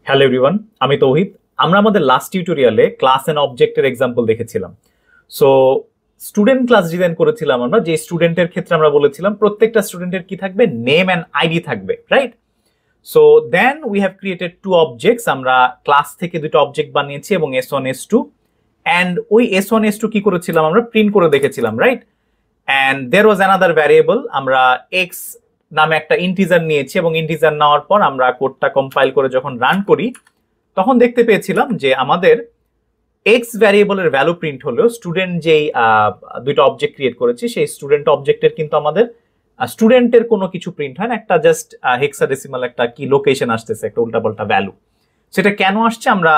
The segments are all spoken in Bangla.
হ্যালো এভরিওয়ান, আমি তৌহিদ। আমরা আমাদের লাস্ট টিউটোরিয়ালে ক্লাস এন্ড অবজেক্টের এক্সাম্পল দেখেছিলাম। সো স্টুডেন্ট ক্লাস ডিজাইন করেছিলাম আমরা, যে স্টুডেন্টের ক্ষেত্রে আমরা বলেছিলাম প্রত্যেকটা স্টুডেন্টের কি থাকবে, নেম অ্যান্ড আইডি থাকবে, right? So then we have created two objects. আমরা ক্লাস থেকে দুটো অবজেক্ট বানিয়েছি এবং S1 S2, অ্যান্ড ওই S1 S2 কি করেছিলাম, আমরা প্রিন্ট করে দেখেছিলাম, right? And there was another variable. আমরা এক্স নামে একটা ইন্টিজার নিয়েছি এবং ইন্টিজার নেওয়ার পর আমরা কোডটা কম্পাইল করে যখন রান করি তখন দেখতে পেয়েছিলাম যে আমাদের এক্স ভ্যারিয়েবলের ভ্যালু প্রিন্ট হলেও স্টুডেন্ট যেই দুইটা অবজেক্ট ক্রিয়েট করেছি সেই স্টুডেন্ট অবজেক্টের কিন্তু আমাদের স্টুডেন্টের কোনো কিছু প্রিন্ট হয় না, একটা জাস্ট হেক্সাডেসিমাল একটা কি লোকেশন আসতেছে, একটা উল্টাপাল্টা ভ্যালু। সেটা কেন আসছে, আমরা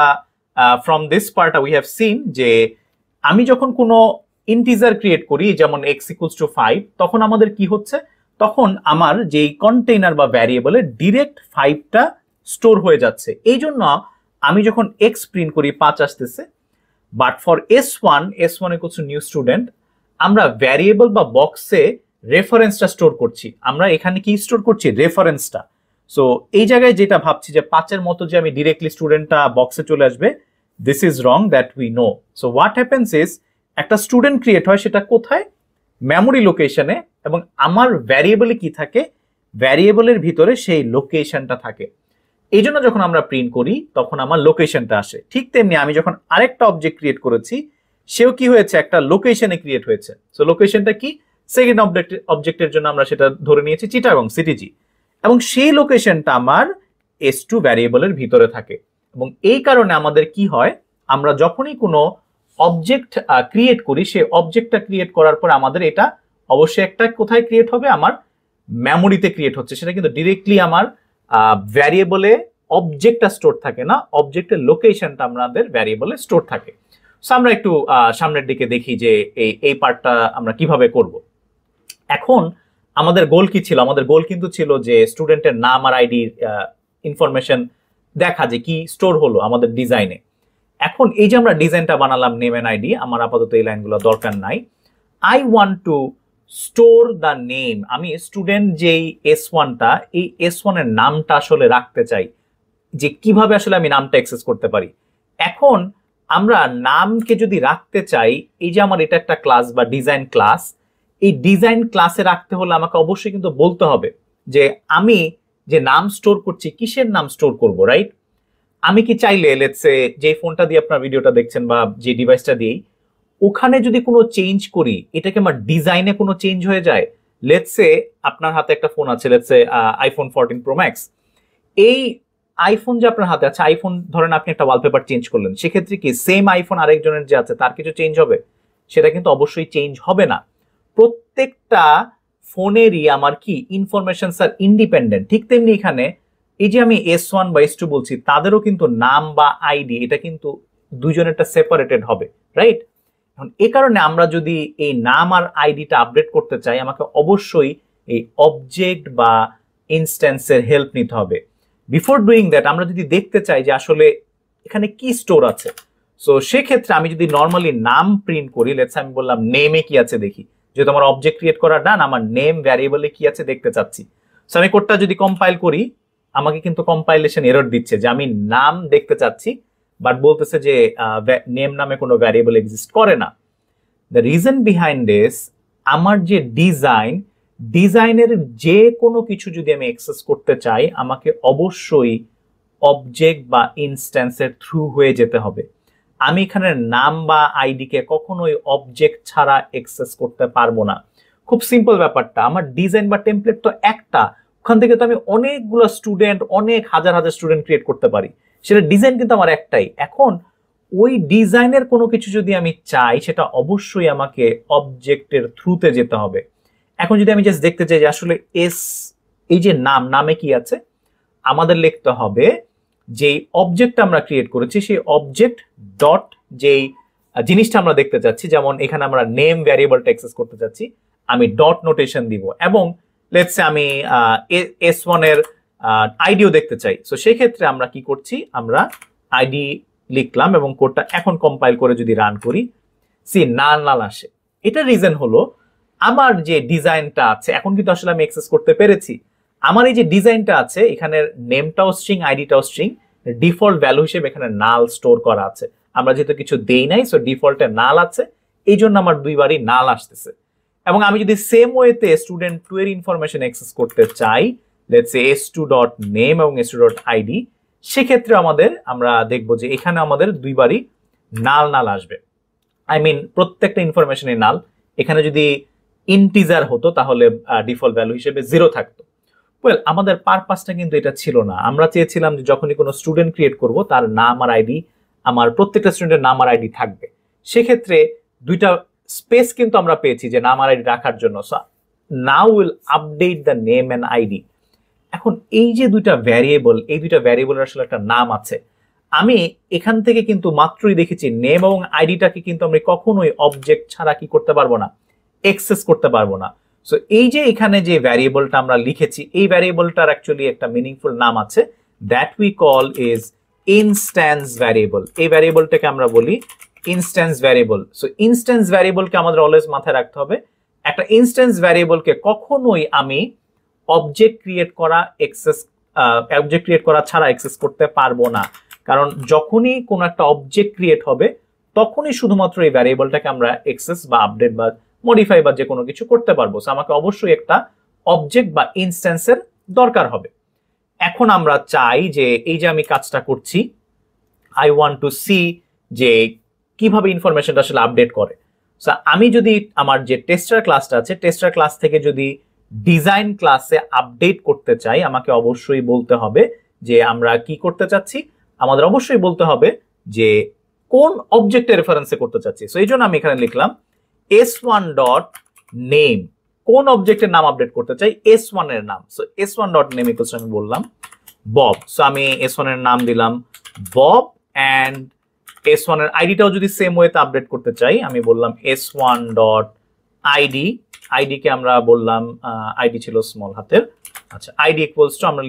from this part we have seen যে আমি যখন কোনো ইন্টিজার ক্রিয়েট করি, যেমন এক্স ইকুয়ালস টু 5, তখন আমাদের কি হচ্ছে, তখন আমার যেই কন্টেইনার বা ভ্যারিয়েবলে ডিরেক্ট 5টা স্টোর হয়ে যাচ্ছে। এই জন্য আমি যখন এক্স প্রিন্ট করি 5 আসতেছে, but for S1 equals to new student, আমরা ভ্যারিয়েবল বা বক্সে রেফারেন্সটা স্টোর করছি। আমরা এখানে কি স্টোর করছি, রেফারেন্সটা। সো এই জায়গায় যেটা ভাবছি যে 5-এর মতো যে আমি ডিরেক্টলি স্টুডেন্টটা বক্সে চলে আসবে, this is wrong, that we know. So what happens is, একটা স্টুডেন্ট ক্রিয়েট হয়, সেটা কোথায়, মেমোরি লোকেশনে, এবং আমার ভ্যারিয়েবলে কি থাকে, ভ্যারিয়েবলের ভিতরে সেই লোকেশনটা থাকে। এই জন্য যখন আমরা প্রিন্ট করি তখন আমার লোকেশনটা আসে। ঠিক তেমনি আমি যখন আরেকটা অবজেক্ট ক্রিয়েট করেছি, সেও কি হয়েছে, একটা লোকেশনে ক্রিয়েট হয়েছে। সো লোকেশনটা কি, সেকেন্ড অবজেক্টের জন্য আমরা সেটা ধরে নিয়েছি চিটাগং সিটিজি, এবং সেই লোকেশনটা আমার S2 ভ্যারিয়েবলের ভিতরে থাকে। এবং এই কারণে আমাদের কি হয়, আমরা যখনই কোনো অবজেক্ট ক্রিয়েট করি, সেই অবজেক্টটা ক্রিয়েট করার পর আমাদের এটা অবশ্যই একটা কোথায় ক্রিয়েট হবে, আমার মেমোরিতে ক্রিয়েট হচ্ছে। সেটা কিন্তু ডিরেক্টলি আমার ভ্যারিয়েবলে অবজেক্টটা স্টোর থাকে না, অবজেক্টের লোকেশনটা আমাদের ভ্যারিয়েবলে স্টোর থাকে। সো আমরা একটু সামনের দিকে দেখি যে এই পার্টটা আমরা কিভাবে করব। এখন আমাদের গোল কি ছিল, আমাদের গোল কিন্তু ছিল যে স্টুডেন্টের নাম আর আইডির ইনফরমেশন দেখা, যে কি স্টোর হলো আমাদের ডিজাইনে। এখন এই যে আমরা ডিজাইনটা বানালাম নেম এন্ড আইডি, আমার আপাতত এই লাইনগুলো দরকার নাই। I want to store the name. আমি স্টুডেন্ট যেই S1টা, এই S1 এর নামটা আসলে রাখতে চাই, যে কিভাবে আসলে আমি নামটা অ্যাক্সেস করতে পারি। এখন আমরা নামকে যদি রাখতে চাই, এই যে আমার এটা একটা ক্লাস বা ডিজাইন ক্লাস, এই ডিজাইন ক্লাসে রাখতে হলে আমাকে অবশ্যই কিন্তু বলতে হবে যে আমি যে নাম স্টোর করছি কিসের নাম স্টোর করব, রাইট? আমি কি চাইলে লেটস সে যে ফোনটা দিয়ে আপনার ভিডিওটা দেখছেন বা যে ডিভাইসটা দিয়েই, ওখানে যদি কোনো চেঞ্জ করি, এটাকে আমার ডিজাইনে কোনো চেঞ্জ হয়ে যায়। লেটস সে আপনার হাতে একটা ফোন আছে, let's say iPhone 14 Pro Max। এই আইফোন যে আপনার হাতে আছে, আইফোন ধরেন আপনি একটা ওয়ালপেপার চেঞ্জ করলেন, সেক্ষেত্রে কি সেম আইফোন আরেকজনের যে আছে তার কিছু চেঞ্জ হবে? সেটা কিন্তু অবশ্যই চেঞ্জ হবে না। প্রত্যেকটা ফোনেরই আমার কি ইনফরমেশন স্যার ইন্ডিপেন্ডেন্ট। ঠিক তেমনি এখানে এই যে আমি S1 বা S2 বলছি, তাদেরও কিন্তু নাম বা আইডি এটা কিন্তু দুজনেরটা সেপারেটেড হবে, রাইট? এখন এই কারণে আমরা যদি এই নাম আর আইডিটা আপডেট করতে চাই, আমাকে অবশ্যই এই অবজেক্ট বা ইনস্ট্যান্সের হেল্প নিতে হবে। বিফোর ডুইং দ্যাট, আমরা যদি দেখতে চাই যে আসলে এখানে কি স্টোর আছে, সো সেক্ষেত্রে আমি যদি নর্মালি নাম প্রিন্ট করি, লেটস আমি বললাম নেমে কি আছে দেখি, যেহেতু আমার অবজেক্ট ক্রিয়েট করা ডান, আমার নেম ভ্যারিয়েবলে কি আছে দেখতে চাচ্ছি। সো আমি কোডটা যদি কম্পাইল করি, আমাকে কিন্তু কম্পাইলেশন এরর দিচ্ছে যে আমি নাম দেখতে চাচ্ছি, বাট বলতেছে যে নেম নামে কোনো ভ্যারিয়েবল এক্সিস্ট করে না। দ্য রিজন বিহাইন্ড দিস, আমার যে ডিজাইনের যে কোনো কিছু যদি আমি অ্যাক্সেস করতে চাই, আমাকে অবশ্যই অবজেক্ট বা ইনস্ট্যান্সের থ্রু হয়ে যেতে হবে। আমি এখানে নাম বা আইডিকে কখনোই অবজেক্ট ছাড়া অ্যাক্সেস করতে পারবো না। খুব সিম্পল ব্যাপারটা, আমার ডিজাইন বা টেমপ্লেট তো একটা, ওখান থেকে তো আমি অনেকগুলো স্টুডেন্ট, অনেক হাজার হাজার স্টুডেন্ট ক্রিয়েট করতে পারি, সেটা ডিজাইন কিন্তু আমার একটাই। এখন ওই ডিজাইনের কোনো কিছু যদি আমি চাই, সেটা অবশ্যই আমাকে অবজেক্টের থ্রুতে যেতে হবে। এখন যদি আমি জাস্ট দেখতে চাই যে আসলে এই যে নামে কি আছে, আমাদের লিখতে হবে যে অবজেক্ট আমরা ক্রিয়েট করেছি সেই অবজেক্ট ডট যেই জিনিসটা আমরা দেখতে চাচ্ছি, যেমন এখানে আমরা নেম ভ্যারিয়েবলটা অ্যাক্সেস করতে চাচ্ছি, আমি ডট নোটেশন দিব, এবং লেটস সে আমি S1 এর আইডিও দেখতে চাই। সো সেই ক্ষেত্রে আমরা কি করছি, আমরা আইডি লিখলাম এবং কোডটা এখন কম্পাইল করে যদি রান করি, সি নাল আসে। এটা রিজন হলো আমার যে ডিজাইনটা আছে এখন কিন্তু আসলে আমি অ্যাক্সেস করতে পেরেছি। আমার এই যে ডিজাইনটা আছে, এখানের নেমটাও স্ট্রিং, আইডিটাও স্ট্রিং, ডিফল্ট ভ্যালু হিসেবে এখানে নাল স্টোর করা আছে। আমরা যেহেতু কিছু দেই নাই, সো ডিফল্টে নাল আছে, এই জন্য আমার দুইবারই নাল আসতেছে। এবং আমি যদি সেম ওয়েতে স্টুডেন্ট 2 এর ইনফরমেশন অ্যাক্সেস করতে চাই, লেটস সে s2.name এবং s2.id, সেক্ষেত্রে আমরা দেখব যে এখানে আমাদের দুইবারই নাল নাল আসবে। আই মিন প্রত্যেকটা ইনফরমেশনের নাল। এখানে যদি ইন্টিজার হতো তাহলে ডিফল্ট ভ্যালু হিসেবে 0 থাকতো। ওয়েল, আমাদের পারপাসটা কিন্তু এটা ছিল না। আমরা চেয়েছিলাম যে যখনই কোনো স্টুডেন্ট ক্রিয়েট করব তার নাম আর আইডি, আমার প্রত্যেকটা স্টুডেন্টের নাম আর আইডি থাকবে। সেক্ষেত্রে দুইটা স্পেস কিন্তু আমরা পেয়েছি যে নাম আর আইডি রাখার জন্য। So now will update the name and ID. এখন এই যে দুইটা ভ্যারিয়েবল, এই দুইটা ভ্যারিয়েবলের আসলে একটা নাম আছে। আমি এখান থেকে কিন্তু মাত্রই দেখেছি নেম এবং আইডিটাকে কিন্তু আমরা কখনোই অবজেক্ট ছাড়া কি করতে পারবো না, এক্সেস করতে পারবো না। সো এই যে এখানে যে ভ্যারিয়েবলটা আমরা লিখেছি, এই ভ্যারিয়েবলটার অ্যাকচুয়ালি একটা মিনিংফুল নাম আছে, that we call is instance variable. এই ভ্যারিয়েবলটাকে আমরা বলি ইনস্ট্যান্স ভ্যারিয়েবল। সো ইনস্ট্যান্স ভ্যারিয়েবলকে আমাদের অলওয়েজ মাথায় রাখতে হবে, একটা ইনস্ট্যান্স ভ্যারিয়েবলকে কখনোই আমি অবজেক্ট ক্রিয়েট করা ছাড়া অ্যাক্সেস করতে পারবো না। কারণ যখনই কোনো একটা অবজেক্ট ক্রিয়েট হবে তখনই শুধুমাত্র এই ভ্যারিয়েবলটাকে আমরা অ্যাক্সেস বা আপডেট বা মডিফাই বা যে কোনো কিছু করতে পারবো। সো আমাকে অবশ্যই একটা অবজেক্ট বা ইনস্ট্যান্সের দরকার হবে। এখন আমরা চাই যে এই যে আমি কাজটা করছি, আই ওয়ান্ট টু সি যে কিভাবে ইনফরমেশনটা আসলে আপডেট করে। সো আমি যদি আমার যে টেস্টার ক্লাসটা আছে, টেস্টার ক্লাস থেকে যদি ডিজাইন ক্লাসে আপডেট করতে চাই, আমাকে অবশ্যই বলতে হবে যে আমরা কি করতে চাচ্ছি। আমাদের অবশ্যই বলতে হবে যে কোন অবজেক্টের রেফারেন্সে করতে চাচ্ছি। সো এই জন্য আমি এখানে লিখলাম s1.name, কোন অবজেক্টের নাম আপডেট করতে চাই, s1 এর নাম। সো s1.name ইকুয়ালস আমি বললাম বব। সো আমি s1 এর নাম দিলাম বব, এন্ড s1 এর আইডিটাও যদি সেম ওয়েতে আপডেট করতে চাই, আমি বললাম s1.id। আইডি কে আমরা বললাম, আইডি ছিল স্মল হাতের, আচ্ছা, আইডি ইকুয়ালস টু আমরা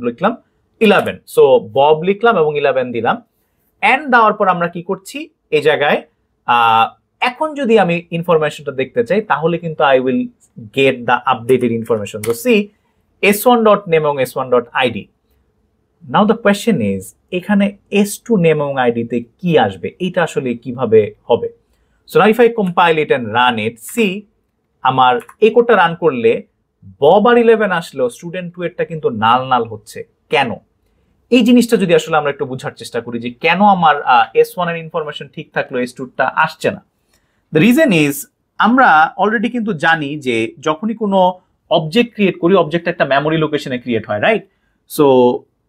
লিখলাম 11। সো বব লিখলাম এবং 11 দিলাম, এন্ড দেওয়ার পর আমরা কি করছি এই জায়গায়, এখন যদি আমি ইনফরমেশনটা দেখতে চাই তাহলে কিন্তু I will get the updated information. So see s1.name এবং s1.id। Now the question is, এখানে s2 নেম এবং আইডিতে কি আসবে, এটা আসলে কিভাবে হবে? So now if I compile it and run it, see আমার এই কোডটা রান করলে বব আর 11 আসলেও স্টুডেন্ট 2 এরটা কিন্তু নাল নাল হচ্ছে। কেন? এই জিনিসটা যদি আসলে আমরা একটু বোঝার চেষ্টা করি যে কেন আমার s1 এর ইনফরমেশন ঠিক থাকলো s2 টা আসছে না। দ্য রিজন ইজ, আমরা অলরেডি কিন্তু জানি যে যখনই কোনো অবজেক্ট ক্রিয়েট করি, অবজেক্ট একটা মেমোরি লোকেশনে ক্রিয়েট হয়, right? So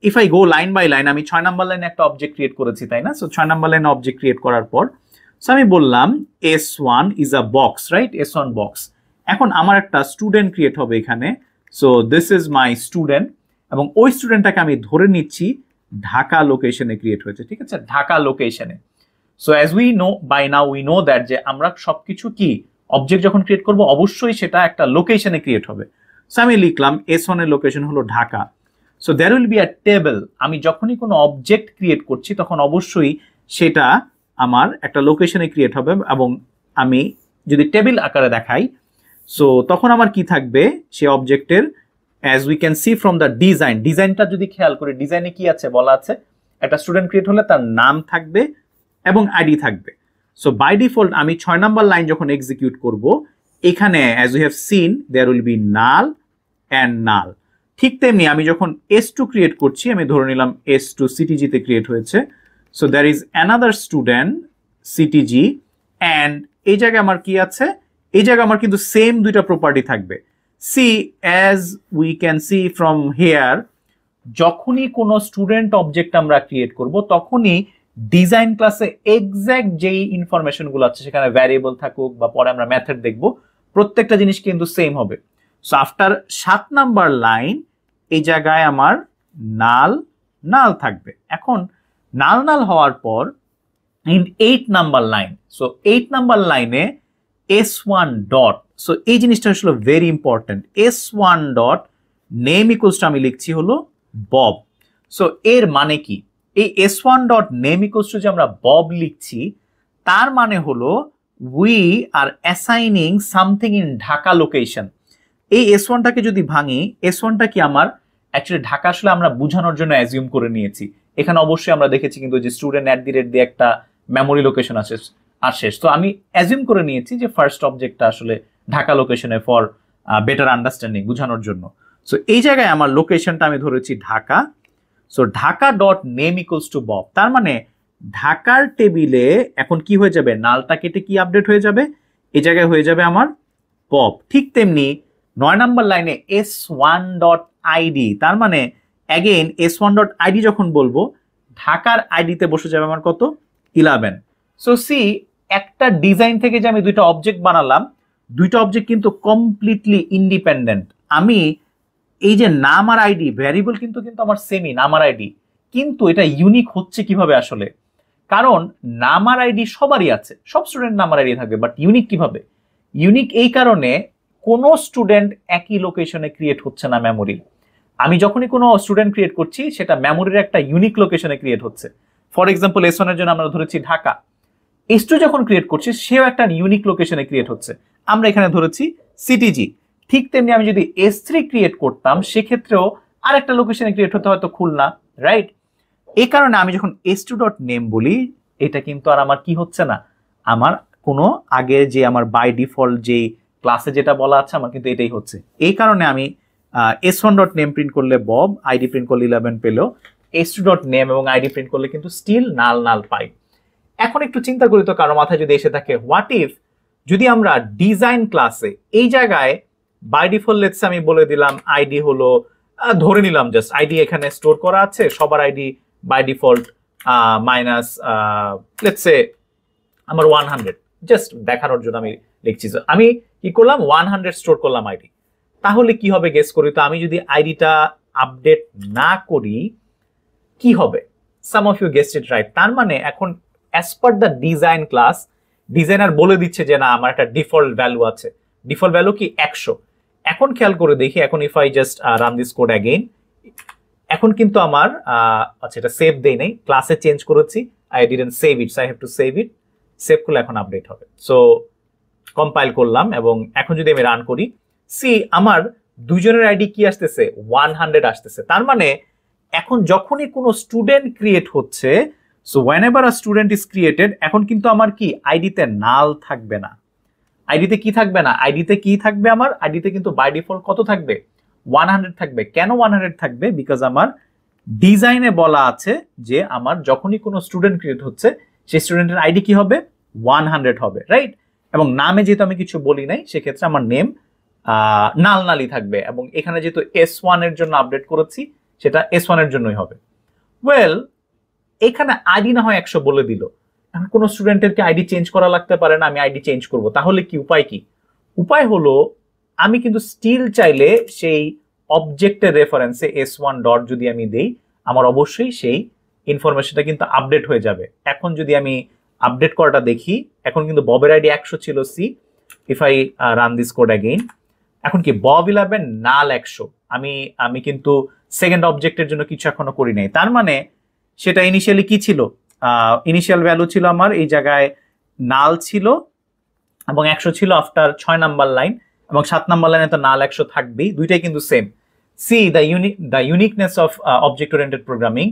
if I go line by line, আমি 6 নাম্বার লাইনে একটা অবজেক্ট ক্রিয়েট করেছি, তাই না? সো 6 নাম্বার লাইনে অবজেক্ট ক্রিয়েট করার পর সো আমি বললাম s1 is a box, right? s1 box. এখন আমার একটা স্টুডেন্ট ক্রিয়েট হবে এখানে। So this is my student, এবং ওই স্টুডেন্টটাকে আমি ধরে নিচ্ছি ঢাকা লোকেশনে ক্রিয়েট হয়েছে, ঠিক আছে? ঢাকা লোকেশনে। So as we know by now, we know that যে আমরা সবকিছু কি অবজেক্ট যখন ক্রিয়েট করব অবশ্যই সেটা একটা লোকেশনে ক্রিয়েট হবে। সো আমি লিখলাম s1 এর লোকেশন হলো Dhaka. So there will be a table. আমি যখনই কোনো অবজেক্ট ক্রিয়েট করছি তখন অবশ্যই সেটা আমার একটা লোকেশনে ক্রিয়েট হবে, এবং আমি যদি টেবিল আকারে দেখাই, সো তখন আমার কি থাকবে সে অবজেক্টের, as we can see from the design, ডিজাইনটা যদি খেয়াল করি, ডিজাইনে কি আছে বলা আছে, একটা স্টুডেন্ট ক্রিয়েট হলে তার নাম থাকবে এবং আইডি থাকবে। সো বাই ডিফল্ট আমি 6 নাম্বার লাইন যখন এক্সিকিউট করব, এখানে as we have seen there will be null and null। ঠিক তেমনি আমি যখন s2 ক্রিয়েট করছি, আমি ধরে নিলাম s2 ctg তে ক্রিয়েট হয়েছে। So there is another student ctg, and এই জায়গায় আমার কি আছে, এই জায়গায় আমার কিন্তু সেম দুইটা প্রপার্টি থাকবে। See, as we can see from here, যখনই কোনো স্টুডেন্ট অবজেক্ট আমরা ক্রিয়েট করব তখনই ডিজাইন ক্লাসে এক্সাক্ট যেই ইনফরমেশন গুলো আছে, সেখানে ভ্যারিয়েবল থাকুক বা পরে আমরা মেথড দেখব, প্রত্যেকটা জিনিস কিন্তু সেম হবে। সো আফটার 7 নাম্বার লাইন এই জায়গায় আমার নাল নাল থাকবে। এখন নাল নাল হওয়ার পর in 8 number line, so 8 number লাইনে s1 ডট, সো এই জিনিসটা আসলে very important, s1 dot name equals to আমি লিখছি হলো বব। সো এর মানে কি, এই s1 dot name equals to যে আমরা বব লিখছি, তার মানে হলো we are assigning something in Dhaka location. এই s1টাকে যদি ভাঙি, s1টা কি আমার অ্যাকচুয়ালি ঢাকা আসলে আমরা বোঝানোর জন্য অ্যাজিউম করে নিয়েছি, এখানে অবশ্যই আমরা দেখেছি কিন্তু যে স্টুডেন্ট @ দিয়ে একটা মেমোরি লোকেশন আসে। তো আমি অ্যাজিউম করে নিয়েছি যে ফার্স্ট অবজেক্টটা আসলে ঢাকা লোকেশনে ফর বেটার আন্ডারস্ট্যান্ডিং, বোঝানোর জন্য। সো এই জায়গায় আমার লোকেশনটা আমি ধরেছি Dhaka. So Dhaka dot name equals to Bob, তার মানে ঢাকার টেবিলে এখন কি হয়ে যাবে, নালটা কেটে কি আপডেট হয়ে যাবে, এই জায়গায় হয়ে যাবে আমার বব। ঠিক তেমনি 9 নাম্বার লাইনে s1.id, তার মানে অ্যাগেইন s1.id যখন বলবো ঢাকার আইডিতে বসে যাবে আমার কত, 11। সো সি, একটা ডিজাইন থেকে যে আমি দুইটা অবজেক্ট বানালাম, দুইটা অবজেক্ট কিন্তু কমপ্লিটলি ইন্ডিপেন্ডেন্ট। আমি এই যে নাম আর আইডি ভ্যারিয়েবল কিন্তু আমার সেমই, নাম আর আইডি, কিন্তু এটা ইউনিক হচ্ছে কিভাবে আসলে, কারণ নাম আর আইডি সবারই আছে, সব স্টুডেন্ট নাম আর আইডি থাকবে, বাট ইউনিক কিভাবে? ইউনিক এই কারণে কোনো স্টুডেন্ট একই লোকেশনে ক্রিয়েট হচ্ছে না মেমোরি। আমি যখনই কোনো স্টুডেন্ট ক্রিয়েট করছি সেটা মেমোরির একটা ইউনিক লোকেশনে ক্রিয়েট হচ্ছে। ফর এক্সাম্পল S1 এর জন্য আমরা ধরেছি ঢাকা, S2 যখন ক্রিয়েট করছি সেও একটা ইউনিক লোকেশনে ক্রিয়েট হচ্ছে, আমরা এখানে ধরেছি সিটিজি। ঠিক তেমনি আমি যদি S3 ক্রিয়েট করতাম সেক্ষেত্রেও আরেকটা লোকেশনে ক্রিয়েট হতে হয়তো খুলনা, রাইট? এই কারণে আমি যখন s2.name বলি এটা কিন্তু আর আমার কি হচ্ছে না, আমার কোনো আগে যে আমার বাই ডিফল্ট যেই ক্লাসে যেটা বলা আছে আমার কিন্তু এটাই হচ্ছে। এই কারণে আমি s1.name প্রিন্ট করলে বব, আইডি প্রিন্ট করলে 11 পেলেও s2.name এবং আইডি প্রিন্ট করলে কিন্তু স্টিল নাল নাল পাই। এখন একটু চিন্তা করি তো কারো মাথায় যদি এসে থাকে, হোয়াট ইফ যদি আমরা ডিজাইন ক্লাসে এই জায়গায় বাই ডিফল্ট লেটস আমি বলে দিলাম আইডি হলো, ধরে নিলাম জাস্ট আইডি এখানে স্টোর করা আছে, সবার ID by default minus let's say আমার 100, জাস্ট দেখানোর জন্য আমি লিখছি। আমি কি করলাম, 100 স্টোর করলাম আইডি, তাহলে কি হবে গেস করি তো, আমি যদি আইডিটা আপডেট না করি কি হবে? Some of you guessed it right. তার মানে এখন as per the design class, designer বলে দিচ্ছে যে না আমার একটা ডিফল্ট ভ্যালু আছে, ডিফল্ট ভ্যালু কি 100। এখন খেয়াল করে দেখি, এখন if I just run this code again, এখন কিন্তু আমার আচ্ছা এটা সেভ দেই নাই, ক্লাসে চেঞ্জ করেছি, I didn't save it, so I have to save it. Save করলে এখন আপডেট হবে। সো কম্পাইল করলাম এবং এখন যদি আমি রান করি, সি আমার দুইজনের আইডি কি আসতেছে, 100 আসতেছে। তার মানে এখন যখনই কোনো স্টুডেন্ট ক্রিয়েট হচ্ছে, so whenever a student is created, এখন কিন্তু আমার কি আইডিতে নাল থাকবে না, আইডিতে কি থাকবে না, আইডিতে কি থাকবে, আমার আইডিতে কিন্তু বাই ডিফল্ট কত থাকবে, 100 থাকবে। কেন 100 থাকবে? বিকজ আমার ডিজাইনে বলা আছে যে আমার যখনই কোনো স্টুডেন্ট ক্রিয়েট হচ্ছে সেই স্টুডেন্টের আইডি কি হবে, 100 হবে, রাইট? এবং নামে যেহেতু আমি কিছু বলি নাই সেক্ষেত্রে আমার নেম নাল নালই থাকবে, এবং এখানে যেহেতু S1 এর জন্য আপডেট করেছি সেটা S1 এর জন্যই হবে। ওয়েল, এখানে আইডি না হয় 100 বলে দিল, এখন কোনো স্টুডেন্টের কি আইডি চেঞ্জ করা লাগতে পারে না, আমি আইডি চেঞ্জ করব, তাহলে কি উপায়? কি উপায় হলো, আমি কিন্তু স্টিল চাইলে সেই অবজেক্টের রেফারেন্সে S1 ডট যদি আমি দেই, আমার অবশ্যই সেই ইনফরমেশনটা কিন্তু আপডেট হয়ে যাবে। এখন যদি আমি আপডেট করাটা দেখি, এখন কিন্তু ববের আইডি 100 ছিল see, if I run this code again, এখন কি বব 11 নাল 100, আমি কিন্তু সেকেন্ড অবজেক্টের জন্য কিছু এখনো করি নাই। তার মানে সেটা ইনিশিয়ালি কি ছিল, ইনিশিয়াল ভ্যালু ছিল আমার এই জায়গায় নাল ছিল এবং 100 ছিল আফটার 6 নাম্বার লাইন, এবং 7 নাম্বার লাইনে তো নাল 100 থাকবেই, দুইটাই কিন্তু same. C the uniqueness of object oriented programming,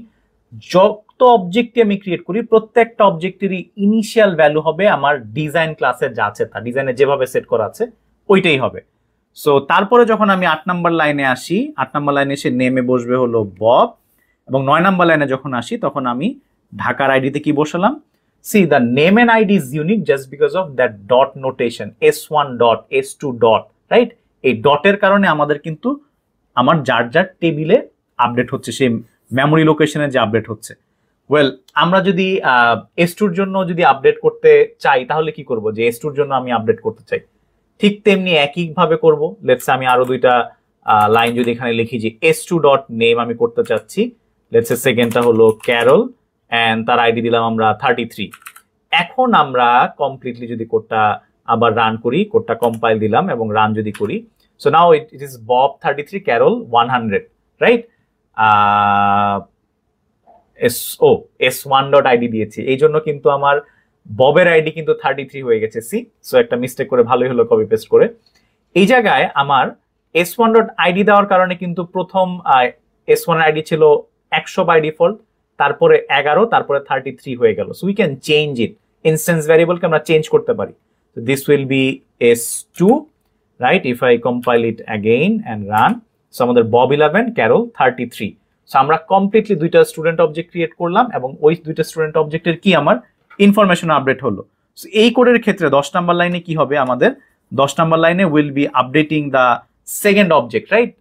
যত অবজেক্টই আমি ক্রিয়েট করি প্রত্যেকটা অবজেক্টেরই ইনিশিয়াল ভ্যালু হবে আমার ডিজাইন ক্লাসে যা আছে, তা ডিজাইনে যেভাবে সেট করা আছে ওইটাই হবে। সো তারপরে যখন আমি 8 নাম্বার লাইনে আসি, 8 নাম্বার লাইনে এসে নেমে বসবে হলো বব, এবং 9 নাম্বার লাইনে যখন আসি তখন আমি ঢাকার আইডিতে কি বসালাম, see the name and ID is unique just because of that dot notation, S1 dot S2 dot, right? এই ডটের কারণে আমাদের কিন্তু আমার যার যার টেবিলে আপডেট হচ্ছে, সেই মেমোরি লোকেশনে যে আপডেট হচ্ছে। ওয়েল, আমরা যদি S2 জন্য যদি আপডেট করতে চাই তাহলে কি করব, যে S2 জন্য আমি আপডেট করতে চাই, ঠিক তেমনি একইভাবে করব। লেটস আমি আরো দুইটা লাইন যদি এখানে লিখি যে S2 ডট নেম আমি করতে চাচ্ছি, লেটস সেকেন্ডটা হলো ক্যারল এন্ড তার আইডি দিলাম আমরা 33। এখন আমরা কমপ্লিটলি যদি কোডটা আবার রান করি, কোডটা কম্পাইল দিলাম এবং রান যদি করি, so now it is Bob 33 Carol 100, right? S1 dot ID দিয়েছি, এই জন্য কিন্তু আমার ববের আইডি কিন্তু 33 হয়ে গেছে। সি, সো একটা মিস্টেক করে ভালোই হলো কপি পেস্ট করে। এই জায়গায় আমার S1 ডট আইডি দেওয়ার কারণে কিন্তু প্রথম S1 এর আইডি ছিল 100 বাই ডিফল্ট, তারপরে 11, তারপরে 33 হয়ে গেল। So we can change it, instance ভ্যারিয়েবলকে আমরা চেঞ্জ করতে পারি। So this will be S2, right? If I compile it again and run, so আমাদের Bob 11, Carol 33. So আমরা কমপ্লিটলি দুইটা স্টুডেন্ট অবজেক্ট ক্রিয়েট করলাম এবং ওই দুইটা স্টুডেন্ট অবজেক্টের কি আমার ইনফরমেশন আপডেট হলো। সো এই কোডের ক্ষেত্রে 10 নাম্বার লাইনে কি হবে আমাদের? 10 নাম্বার লাইনে will be updating the second object, right?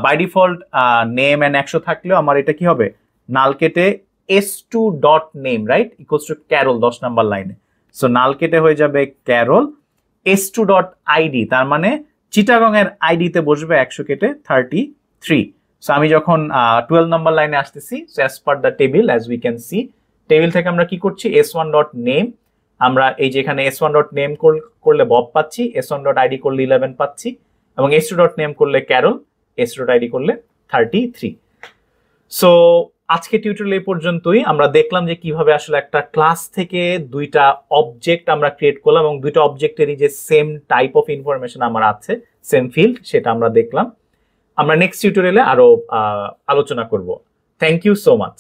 By default name and 100 থাকলেও আমার এটা কি হবে? নাল কেটে S2 dot name, right, equals to Carol 10 number লাইনে। সো নাল কেটে হয়ে যাবে ক্যারল S2 ডট আইডি, তার মানে চিটাগং এর আইডি তে বসবে 100 কেটে 33। সো আমি যখন 12 নাম্বার লাইনে আসতেছি, so as per the table as we can see, table থেকে আমরা কি করছি? S1 ডট নেম, আমরা এই যে এখানে S1 ডট নেম করলে বব পাচ্ছি, S1 ডট আইডি করলে 11 পাচ্ছি, এবং S2 ডট নেম করলে ক্যারল, S2 ডট আইডি করলে 33। সো আজকে টিউটোরিয়াল এই পর্যন্তই। আমরা দেখলাম যে কিভাবে আসলে একটা ক্লাস থেকে দুইটা অবজেক্ট আমরা ক্রিয়েট করলাম এবং দুইটা অবজেক্টেরই যে সেম টাইপ অফ ইনফরমেশন আমার আছে, সেম ফিল্ড, সেটা আমরা দেখলাম। আমরা নেক্সট টিউটোরিয়ালে আরো আলোচনা করব। Thank you so much.